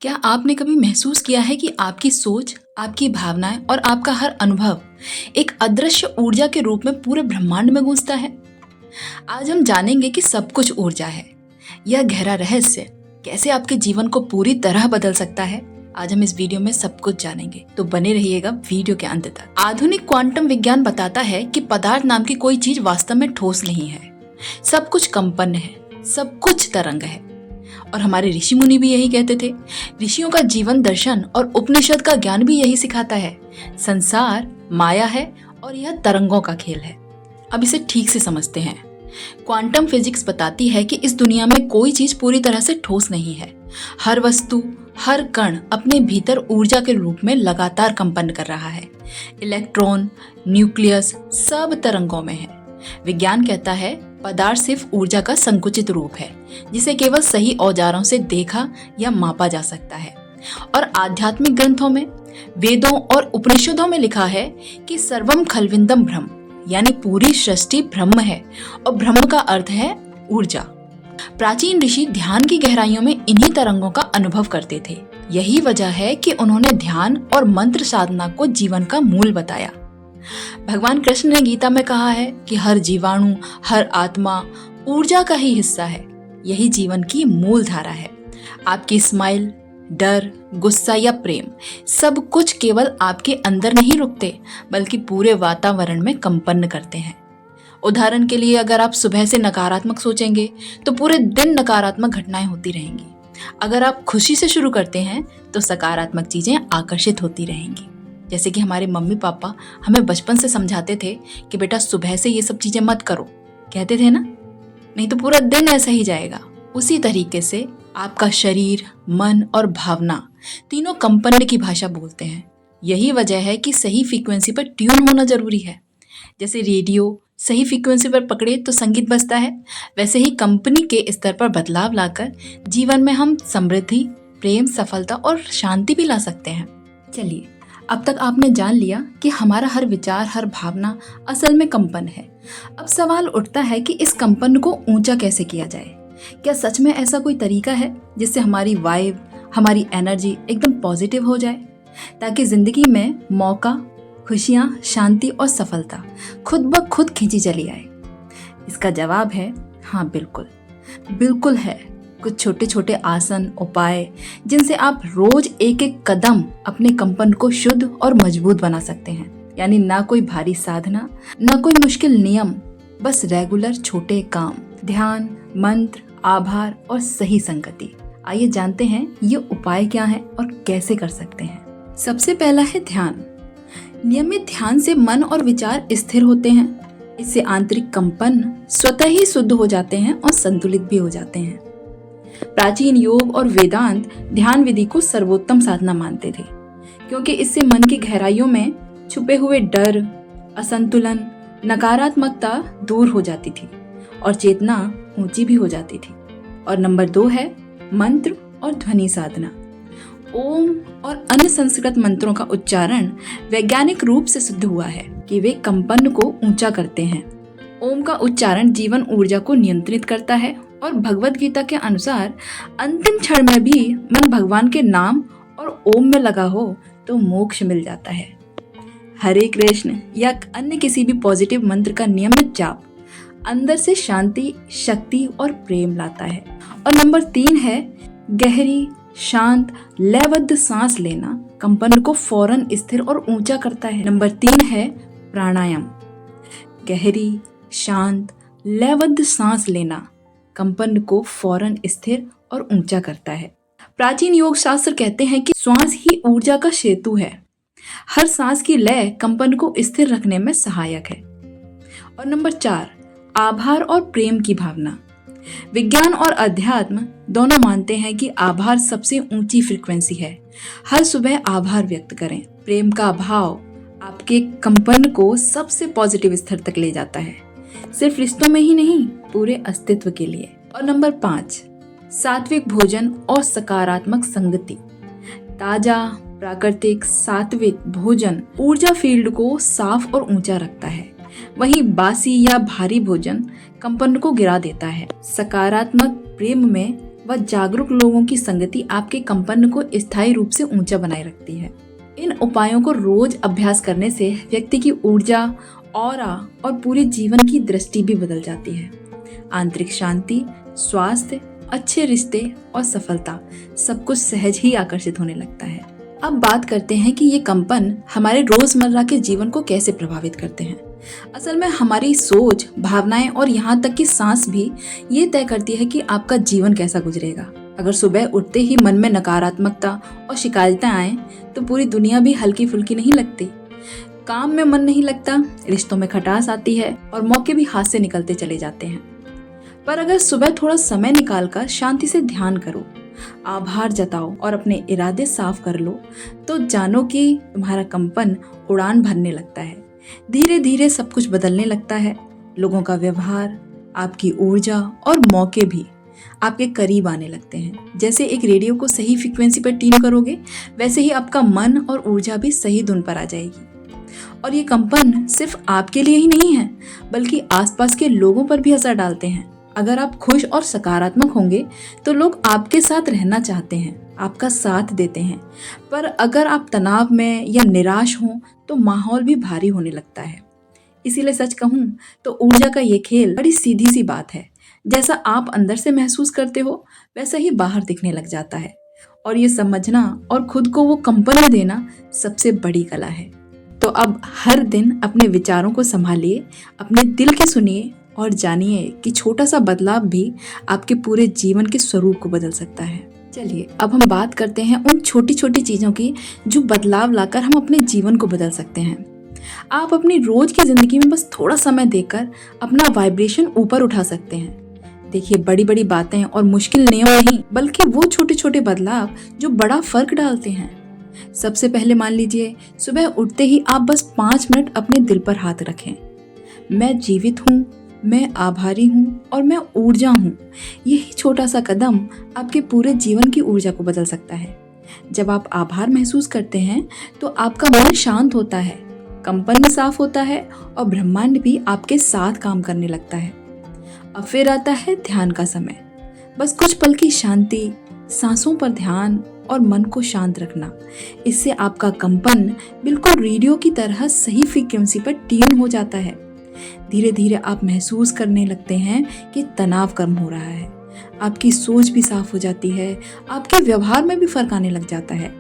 क्या आपने कभी महसूस किया है कि आपकी सोच, आपकी भावनाएं और आपका हर अनुभव एक अदृश्य ऊर्जा के रूप में पूरे ब्रह्मांड में गूंजता है? आज हम जानेंगे कि सब कुछ ऊर्जा है। यह गहरा रहस्य कैसे आपके जीवन को पूरी तरह बदल सकता है, आज हम इस वीडियो में सब कुछ जानेंगे, तो बने रहिएगा वीडियो के अंत तक। आधुनिक क्वांटम विज्ञान बताता है कि पदार्थ नाम की कोई चीज वास्तव में ठोस नहीं है। सब कुछ कंपन है, सब कुछ तरंग है। और हमारे ऋषि मुनि भी यही कहते थे। ऋषियों का जीवन दर्शन और उपनिषद का ज्ञान भी यही सिखाता है। संसार माया है और यह तरंगों का खेल है। अब इसे ठीक से समझते हैं। क्वांटम फिजिक्स बताती है कि इस दुनिया में कोई चीज पूरी तरह से ठोस नहीं है। हर वस्तु, हर कण अपने भीतर ऊर्जा के रूप में लगातार कंपन कर रहा है। इलेक्ट्रॉन, न्यूक्लियस सब तरंगों में है। विज्ञान कहता है पदार्थ सिर्फ ऊर्जा का संकुचित रूप है, जिसे केवल सही औजारों से देखा या मापा जा सकता है। और आध्यात्मिक ग्रंथों में, वेदों और उपनिषदों में लिखा है कि सर्वम खलविंदम ब्रह्म, यानी पूरी सृष्टि ब्रह्म है और ब्रह्म का अर्थ है ऊर्जा। प्राचीन ऋषि ध्यान की गहराइयों में इन्हीं तरंगों का अनुभव करते थे। यही वजह है कि उन्होंने ध्यान और मंत्र साधना को जीवन का मूल बताया। भगवान कृष्ण ने गीता में कहा है कि हर जीवाणु, हर आत्मा ऊर्जा का ही हिस्सा है। यही जीवन की मूल धारा है। आपकी स्माइल, डर, गुस्सा या प्रेम, सब कुछ केवल आपके अंदर नहीं रुकते, बल्कि पूरे वातावरण में कंपन करते हैं। उदाहरण के लिए, अगर आप सुबह से नकारात्मक सोचेंगे तो पूरे दिन नकारात्मक घटनाएं होती रहेंगी। अगर आप खुशी से शुरू करते हैं तो सकारात्मक चीजें आकर्षित होती रहेंगी। जैसे कि हमारे मम्मी पापा हमें बचपन से समझाते थे कि बेटा सुबह से ये सब चीजें मत करो, कहते थे ना, नहीं तो पूरा दिन ऐसा ही जाएगा। उसी तरीके से आपका शरीर, मन और भावना तीनों कंपन की भाषा बोलते हैं। यही वजह है कि सही फ्रीक्वेंसी पर ट्यून होना जरूरी है। जैसे रेडियो सही फ्रीक्वेंसी पर पकड़े तो संगीत बजता है, वैसे ही कंपनी के स्तर पर बदलाव लाकर जीवन में हम समृद्धि, प्रेम, सफलता और शांति भी ला सकते हैं। चलिए, अब तक आपने जान लिया कि हमारा हर विचार, हर भावना असल में कंपन है। अब सवाल उठता है कि इस कंपन को ऊंचा कैसे किया जाए। क्या सच में ऐसा कोई तरीका है जिससे हमारी वाइब, हमारी एनर्जी एकदम पॉजिटिव हो जाए, ताकि जिंदगी में मौका, खुशियाँ, शांति और सफलता खुद ब खुद खींची चली आए? इसका जवाब है हाँ, बिल्कुल है। कुछ छोटे छोटे आसन, उपाय जिनसे आप रोज एक एक कदम अपने कंपन को शुद्ध और मजबूत बना सकते हैं। यानी ना कोई भारी साधना, ना कोई मुश्किल नियम, बस रेगुलर छोटे काम, ध्यान, मंत्र, आभार और सही संगति। आइए जानते हैं ये उपाय क्या है और कैसे कर सकते हैं। सबसे पहला है ध्यान। नियमित ध्यान से मन और विचार स्थिर होते हैं। इससे आंतरिक कंपन स्वतः ही शुद्ध हो जाते हैं और संतुलित भी हो जाते हैं। प्राचीन योग और वेदांत ध्यान विधि को सर्वोत्तम साधना मानते थे, क्योंकि इससे मन की गहराइयों में छुपे हुए डर, असंतुलन, नकारात्मकता दूर हो जाती थी और चेतना ऊंची भी हो जाती थी। और नंबर 2 है मंत्र और ध्वनि साधना। ओम और अन्य संस्कृत मंत्रों का उच्चारण वैज्ञानिक रूप से सिद्ध हुआ है कि वे कंपन को ऊंचा करते हैं। ओम का उच्चारण जीवन ऊर्जा को नियंत्रित करता है और भगवत गीता के अनुसार अंतिम क्षण में भी मन भगवान के नाम और ओम में लगा हो तो मोक्ष मिल जाता है। हरे कृष्ण या अन्य किसी भी पॉजिटिव मंत्र का नियमित जाप अंदर से शांति, शक्ति और प्रेम लाता है। और नंबर 3 है गहरी, शांत, लयबद्ध सांस लेना कंपन को फौरन स्थिर और ऊंचा करता है। नंबर 3 है प्राणायाम। गहरी, शांत, लयबद्ध सांस लेना कंपन को फौरन स्थिर और ऊंचा करता है। प्राचीन योग शास्त्र कहते हैं कि श्वास ही ऊर्जा का सेतु है। हर सांस की लय कंपन को स्थिर रखने में सहायक है। और नंबर 4 आभार और प्रेम की भावना। विज्ञान और अध्यात्म दोनों मानते हैं कि आभार सबसे ऊंची फ्रीक्वेंसी है। हर सुबह आभार व्यक्त करें। प्रेम का भाव आपके कंपन को सबसे पॉजिटिव स्तर तक ले जाता है, सिर्फ रिश्तों में ही नहीं, पूरे अस्तित्व के लिए। और नंबर 5 सात्विक भोजन और सकारात्मक संगति। ताजा, प्राकृतिक, सात्विक भोजन ऊर्जा फील्ड को साफ और ऊंचा रखता है। वहीं बासी या भारी भोजन कंपन को गिरा देता है। सकारात्मक प्रेम में व जागरूक लोगों की संगति आपके कंपन को स्थायी रूप से ऊंचा बनाए रखती है। इन उपायों को रोज अभ्यास करने से व्यक्ति की ऊर्जा, ऑरा और पूरे जीवन की दृष्टि भी बदल जाती है। आंतरिक शांति, स्वास्थ्य, अच्छे रिश्ते और सफलता सब कुछ सहज ही आकर्षित होने लगता है। अब बात करते हैं कि ये कंपन हमारे रोजमर्रा के जीवन को कैसे प्रभावित करते हैं। असल में हमारी सोच, भावनाएं और यहाँ तक कि सांस भी ये तय करती है कि आपका जीवन कैसा गुजरेगा। अगर सुबह उठते ही मन में नकारात्मकता और शिकायतें आए तो पूरी दुनिया भी हल्की फुल्की नहीं लगती। काम में मन नहीं लगता, रिश्तों में खटास आती है और मौके भी हाथ से निकलते चले जाते हैं। पर अगर सुबह थोड़ा समय निकालकर शांति से ध्यान करो, आभार जताओ और अपने इरादे साफ कर लो तो जानो कि तुम्हारा कंपन उड़ान भरने लगता है। धीरे धीरे सब कुछ बदलने लगता है। लोगों का व्यवहार, आपकी ऊर्जा और मौके भी आपके करीब आने लगते हैं। जैसे एक रेडियो को सही फ्रीक्वेंसी पर ट्यून करोगे, वैसे ही आपका मन और ऊर्जा भी सही धुन पर आ जाएगी। और ये कंपन सिर्फ आपके लिए ही नहीं है, बल्कि आसपास के लोगों पर भी असर डालते हैं। अगर आप खुश और सकारात्मक होंगे तो लोग आपके साथ रहना चाहते हैं, आपका साथ देते हैं। पर अगर आप तनाव में या निराश हों तो माहौल भी भारी होने लगता है। इसीलिए सच कहूं तो ऊर्जा का ये खेल बड़ी सीधी सी बात है। जैसा आप अंदर से महसूस करते हो वैसा ही बाहर दिखने लग जाता है। और ये समझना और खुद को वो कंपन देना सबसे बड़ी कला है। तो अब हर दिन अपने विचारों को संभालिए, अपने दिल की सुनिए और जानिए कि छोटा सा बदलाव भी आपके पूरे जीवन के स्वरूप को बदल सकता है। चलिए अब हम बात करते हैं उन छोटी छोटी चीजों की जो बदलाव लाकर हम अपने जीवन को बदल सकते हैं। आप अपनी रोज की जिंदगी में बस थोड़ा समय देकर अपना वाइब्रेशन ऊपर उठा सकते हैं। देखिए, बड़ी बड़ी बातें और मुश्किल नियम नहीं, बल्कि वो छोटे छोटे बदलाव जो बड़ा फर्क डालते हैं। सबसे पहले मान लीजिए, सुबह उठते ही आप बस 5 मिनट अपने दिल पर हाथ रखें। मैं जीवित हूँ, मैं आभारी हूँ और मैं ऊर्जा हूँ। यही छोटा सा कदम आपके पूरे जीवन की ऊर्जा को बदल सकता है। जब आप आभार महसूस करते हैं तो आपका मन शांत होता है, कंपन भी साफ होता है और ब्रह्मांड भी आपके साथ काम करने लगता है। अब फिर आता है ध्यान का समय। बस कुछ पल की शांति, सांसों पर ध्यान और मन को शांत रखना। इससे आपका कंपन बिल्कुल रेडियो की तरह सही फ्रीक्वेंसी पर ट्यून हो जाता है। धीरे धीरे आप महसूस करने लगते हैं कि तनाव कम हो रहा है, आपकी सोच भी साफ हो जाती है, आपके व्यवहार में भी फर्क आने लग जाता है।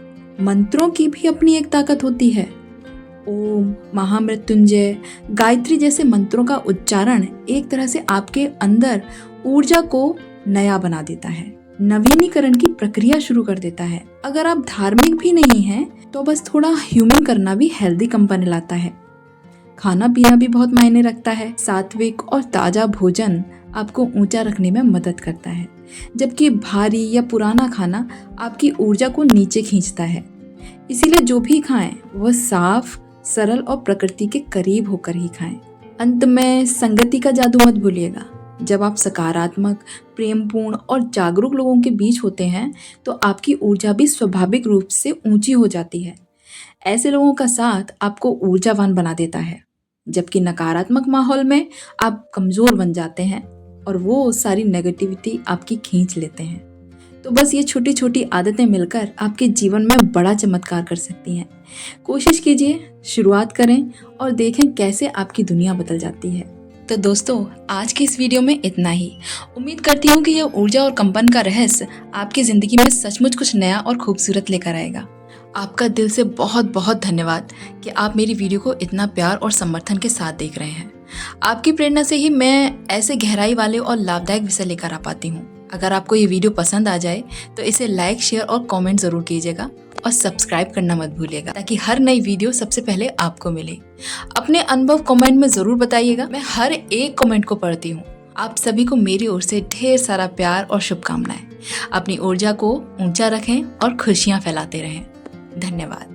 मंत्रों की भी अपनी एक ताकत होती है। ओम, महामृत्युंजय, गायत्री जैसे मंत्रों का उच्चारण एक तरह से आपके अंदर ऊर्जा को नया बना देता है, नवीनीकरण की प्रक्रिया शुरू कर देता है। अगर आप धार्मिक भी नहीं हैं तो बस थोड़ा ह्यूमन करना भी हेल्दी कंपन लाता है। खाना पीना भी बहुत मायने रखता है। सात्विक और ताजा भोजन आपको ऊंचा रखने में मदद करता है, जबकि भारी या पुराना खाना आपकी ऊर्जा को नीचे खींचता है। इसीलिए जो भी खाएं वह साफ, सरल और प्रकृति के करीब होकर ही खाएं। अंत में संगति का जादू मत भूलिएगा। जब आप सकारात्मक, प्रेमपूर्ण और जागरूक लोगों के बीच होते हैं तो आपकी ऊर्जा भी स्वाभाविक रूप से ऊंची हो जाती है। ऐसे लोगों का साथ आपको ऊर्जावान बना देता है, जबकि नकारात्मक माहौल में आप कमजोर बन जाते हैं और वो सारी नेगेटिविटी आपकी खींच लेते हैं। तो बस ये छोटी छोटी आदतें मिलकर आपके जीवन में बड़ा चमत्कार कर सकती हैं। कोशिश कीजिए, शुरुआत करें और देखें कैसे आपकी दुनिया बदल जाती है। तो दोस्तों, आज की इस वीडियो में इतना ही। उम्मीद करती हूँ कि यह ऊर्जा और कंपन का रहस्य आपकी जिंदगी में सचमुच कुछ नया और खूबसूरत लेकर आएगा। आपका दिल से बहुत बहुत धन्यवाद कि आप मेरी वीडियो को इतना प्यार और समर्थन के साथ देख रहे हैं। आपकी प्रेरणा से ही मैं ऐसे गहराई वाले और लाभदायक विषय लेकर आ पाती हूँ। अगर आपको ये वीडियो पसंद आ जाए तो इसे लाइक, शेयर और कमेंट जरूर कीजिएगा और सब्सक्राइब करना मत भूलिएगा, ताकि हर नई वीडियो सबसे पहले आपको मिले। अपने अनुभव कमेंट में जरूर बताइएगा, मैं हर एक कमेंट को पढ़ती हूँ। आप सभी को मेरी ओर से ढेर सारा प्यार और शुभकामनाएं। अपनी ऊर्जा को ऊंचा रखें और खुशियां फैलाते रहें। धन्यवाद।